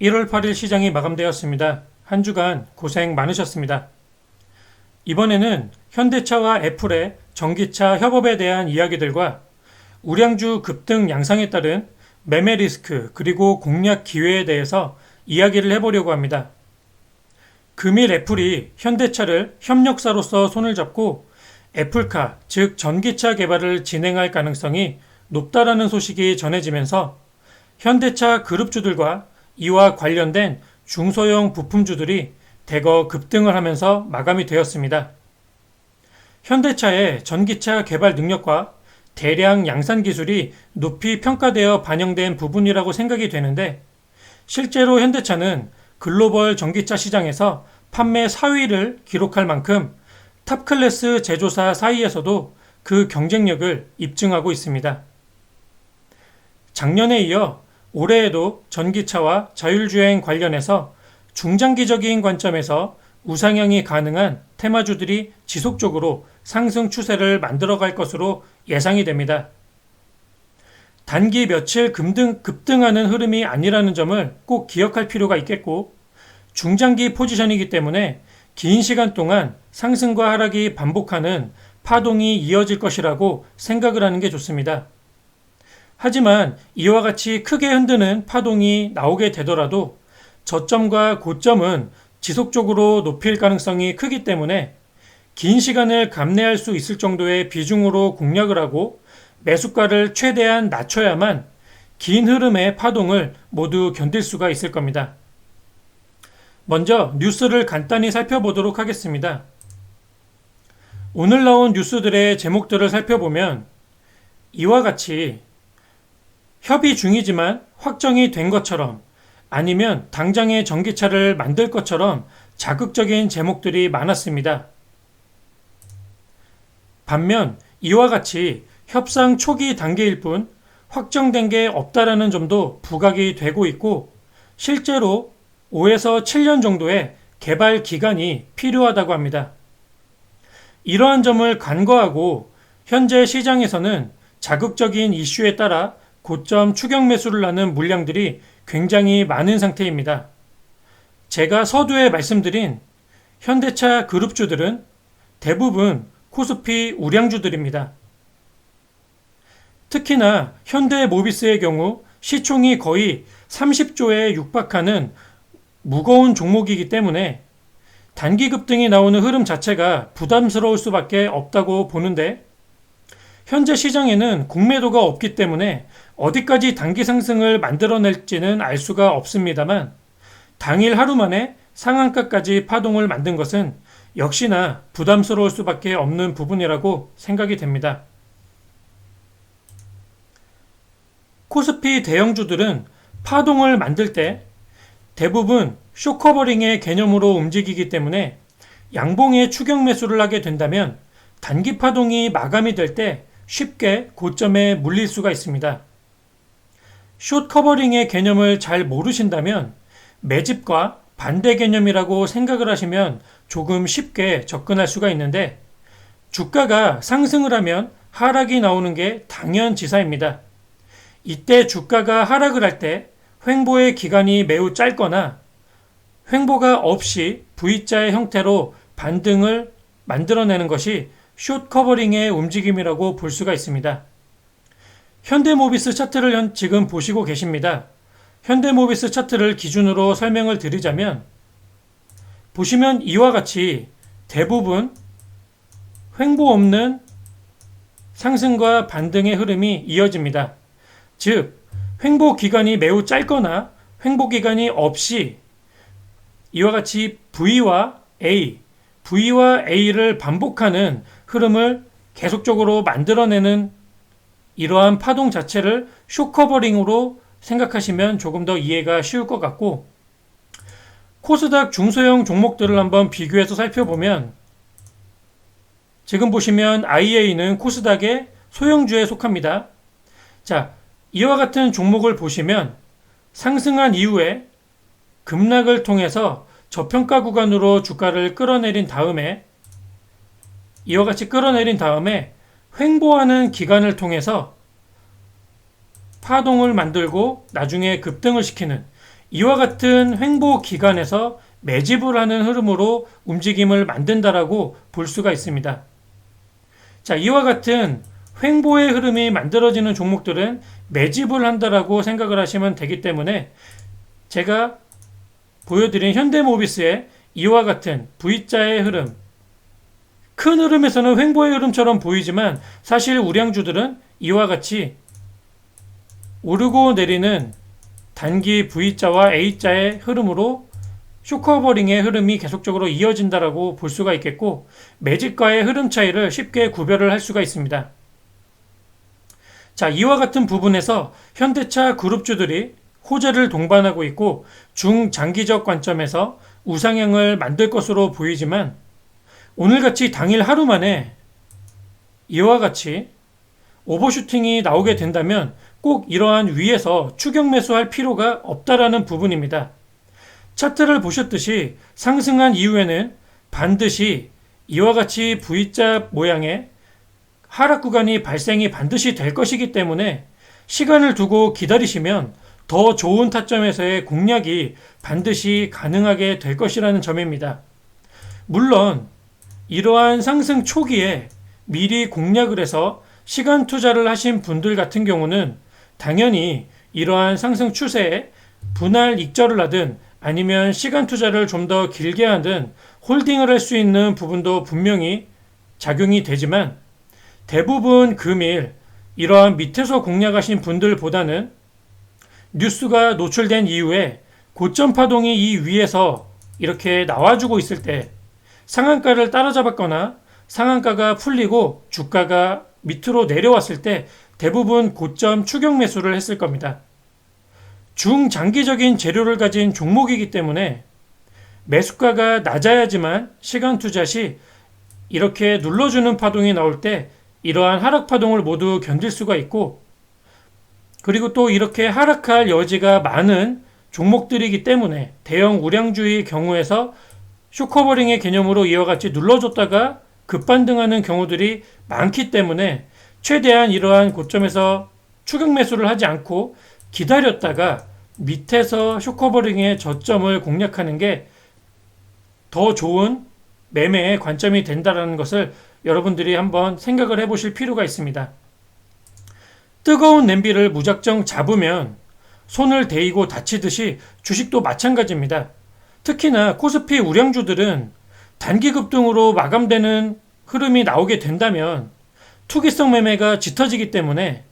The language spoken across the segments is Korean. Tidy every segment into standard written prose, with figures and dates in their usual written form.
1월 8일 시장이 마감되었습니다. 한 주간 고생 많으셨습니다. 이번에는 현대차와 애플의 전기차 협업에 대한 이야기들과 우량주 급등 양상에 따른 매매 리스크 그리고 공략 기회에 대해서 이야기를 해보려고 합니다. 금일 애플이 현대차를 협력사로서 손을 잡고 애플카, 즉 전기차 개발을 진행할 가능성이 높다라는 소식이 전해지면서 현대차 그룹주들과 이와 관련된 중소형 부품주들이 대거 급등을 하면서 마감이 되었습니다. 현대차의 전기차 개발 능력과 대량 양산 기술이 높이 평가되어 반영된 부분이라고 생각이 되는데, 실제로 현대차는 글로벌 전기차 시장에서 판매 4위를 기록할 만큼 탑클래스 제조사 사이에서도 그 경쟁력을 입증하고 있습니다. 작년에 이어 올해에도 전기차와 자율주행 관련해서 중장기적인 관점에서 우상향이 가능한 테마주들이 지속적으로 상승 추세를 만들어갈 것으로 예상이 됩니다. 단기 며칠 급등하는 흐름이 아니라는 점을 꼭 기억할 필요가 있겠고, 중장기 포지션이기 때문에 긴 시간 동안 상승과 하락이 반복하는 파동이 이어질 것이라고 생각을 하는 게 좋습니다. 하지만 이와 같이 크게 흔드는 파동이 나오게 되더라도 저점과 고점은 지속적으로 높일 가능성이 크기 때문에 긴 시간을 감내할 수 있을 정도의 비중으로 공략을 하고 매수가를 최대한 낮춰야만 긴 흐름의 파동을 모두 견딜 수가 있을 겁니다. 먼저 뉴스를 간단히 살펴보도록 하겠습니다. 오늘 나온 뉴스들의 제목들을 살펴보면 이와 같이 협의 중이지만 확정이 된 것처럼, 아니면 당장의 전기차를 만들 것처럼 자극적인 제목들이 많았습니다. 반면 이와 같이 협상 초기 단계일 뿐 확정된 게 없다라는 점도 부각이 되고 있고, 실제로 5에서 7년 정도의 개발 기간이 필요하다고 합니다. 이러한 점을 간과하고 현재 시장에서는 자극적인 이슈에 따라 고점 추격 매수를 하는 물량들이 굉장히 많은 상태입니다. 제가 서두에 말씀드린 현대차 그룹주들은 대부분 코스피 우량주들입니다. 특히나 현대모비스의 경우 시총이 거의 30조에 육박하는 무거운 종목이기 때문에 단기 급등이 나오는 흐름 자체가 부담스러울 수밖에 없다고 보는데, 현재 시장에는 공매도가 없기 때문에 어디까지 단기 상승을 만들어낼지는 알 수가 없습니다만, 당일 하루 만에 상한가까지 파동을 만든 것은 역시나 부담스러울 수밖에 없는 부분이라고 생각이 됩니다. 코스피 대형주들은 파동을 만들 때 대부분 숏커버링의 개념으로 움직이기 때문에 양봉의 추격 매수를 하게 된다면 단기 파동이 마감이 될 때 쉽게 고점에 물릴 수가 있습니다. 숏 커버링의 개념을 잘 모르신다면 매집과 반대 개념이라고 생각을 하시면 조금 쉽게 접근할 수가 있는데, 주가가 상승을 하면 하락이 나오는 게 당연지사입니다. 이때 주가가 하락을 할 때 횡보의 기간이 매우 짧거나 횡보가 없이 V자의 형태로 반등을 만들어내는 것이 숏 커버링의 움직임이라고 볼 수가 있습니다. 현대모비스 차트를 지금 보시고 계십니다. 현대모비스 차트를 기준으로 설명을 드리자면, 보시면 이와 같이 대부분 횡보 없는 상승과 반등의 흐름이 이어집니다. 즉, 횡보 기간이 매우 짧거나 횡보 기간이 없이 이와 같이 V와 A를 반복하는 흐름을 계속적으로 만들어내는 이러한 파동 자체를 숏커버링으로 생각하시면 조금 더 이해가 쉬울 것 같고, 코스닥 중소형 종목들을 한번 비교해서 살펴보면, 지금 보시면 IA는 코스닥의 소형주에 속합니다. 자, 이와 같은 종목을 보시면 상승한 이후에 급락을 통해서 저평가 구간으로 주가를 끌어내린 다음에, 이와 같이 끌어내린 다음에 횡보하는 기간을 통해서 파동을 만들고 나중에 급등을 시키는 이와 같은 횡보 기간에서 매집을 하는 흐름으로 움직임을 만든다라고 볼 수가 있습니다. 자, 이와 같은 횡보의 흐름이 만들어지는 종목들은 매집을 한다라고 생각을 하시면 되기 때문에 제가 보여드린 현대모비스의 이와 같은 V자의 흐름, 큰 흐름에서는 횡보의 흐름처럼 보이지만 사실 우량주들은 이와 같이 오르고 내리는 단기 V자와 A자의 흐름으로 쇼커버링의 흐름이 계속적으로 이어진다라고 볼 수가 있겠고, 매집과의 흐름 차이를 쉽게 구별을 할 수가 있습니다. 자, 이와 같은 부분에서 현대차 그룹주들이 호재를 동반하고 있고 중장기적 관점에서 우상향을 만들 것으로 보이지만, 오늘같이 당일 하루 만에 이와 같이 오버슈팅이 나오게 된다면 꼭 이러한 위에서 추격 매수할 필요가 없다라는 부분입니다. 차트를 보셨듯이 상승한 이후에는 반드시 이와 같이 V자 모양의 하락 구간이 발생이 반드시 될 것이기 때문에 시간을 두고 기다리시면 더 좋은 타점에서의 공략이 반드시 가능하게 될 것이라는 점입니다. 물론 이러한 상승 초기에 미리 공략을 해서 시간 투자를 하신 분들 같은 경우는 당연히 이러한 상승 추세에 분할 익절을 하든 아니면 시간 투자를 좀 더 길게 하든 홀딩을 할 수 있는 부분도 분명히 작용이 되지만, 대부분 금일 이러한 밑에서 공략하신 분들보다는 뉴스가 노출된 이후에 고점 파동이 이 위에서 이렇게 나와주고 있을 때 상한가를 따라잡았거나 상한가가 풀리고 주가가 밑으로 내려왔을 때 대부분 고점 추격 매수를 했을 겁니다. 중장기적인 재료를 가진 종목이기 때문에 매수가가 낮아야지만 시간 투자 시 이렇게 눌러주는 파동이 나올 때 이러한 하락 파동을 모두 견딜 수가 있고, 그리고 또 이렇게 하락할 여지가 많은 종목들이기 때문에 대형 우량주의 경우에서 쇼커버링의 개념으로 이와 같이 눌러줬다가 급반등하는 경우들이 많기 때문에 최대한 이러한 고점에서 추격 매수를 하지 않고 기다렸다가 밑에서 쇼커버링의 저점을 공략하는 게 더 좋은 매매의 관점이 된다는 것을 여러분들이 한번 생각을 해보실 필요가 있습니다. 뜨거운 냄비를 무작정 잡으면 손을 대이고 다치듯이 주식도 마찬가지입니다. 특히나 코스피 우량주들은 단기 급등으로 마감되는 흐름이 나오게 된다면 투기성 매매가 짙어지기 때문에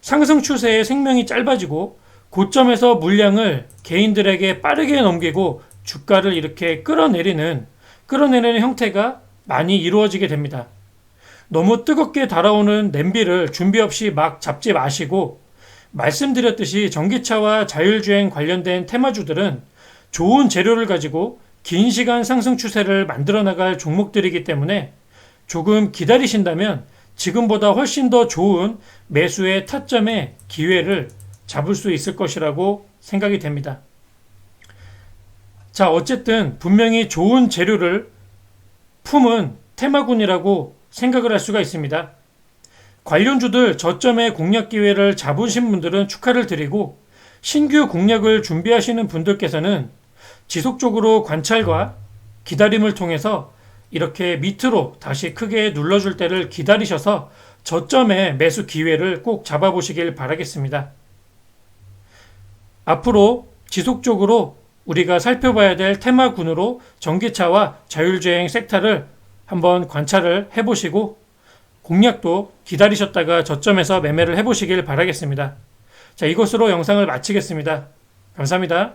상승 추세의 생명이 짧아지고 고점에서 물량을 개인들에게 빠르게 넘기고 주가를 이렇게 끌어내리는 형태가 많이 이루어지게 됩니다. 너무 뜨겁게 달아오는 냄비를 준비 없이 막 잡지 마시고, 말씀드렸듯이 전기차와 자율주행 관련된 테마주들은 좋은 재료를 가지고 긴 시간 상승 추세를 만들어 나갈 종목들이기 때문에 조금 기다리신다면 지금보다 훨씬 더 좋은 매수의 타점의 기회를 잡을 수 있을 것이라고 생각이 됩니다. 자, 어쨌든 분명히 좋은 재료를 품은 테마군이라고 생각을 할 수가 있습니다. 관련주들 저점의 공략 기회를 잡으신 분들은 축하를 드리고, 신규 공략을 준비하시는 분들께서는 지속적으로 관찰과 기다림을 통해서 이렇게 밑으로 다시 크게 눌러줄 때를 기다리셔서 저점의 매수 기회를 꼭 잡아보시길 바라겠습니다. 앞으로 지속적으로 우리가 살펴봐야 될 테마군으로 전기차와 자율주행 섹터를 한번 관찰을 해보시고 공략도 기다리셨다가 저점에서 매매를 해보시길 바라겠습니다. 자, 이것으로 영상을 마치겠습니다. 감사합니다.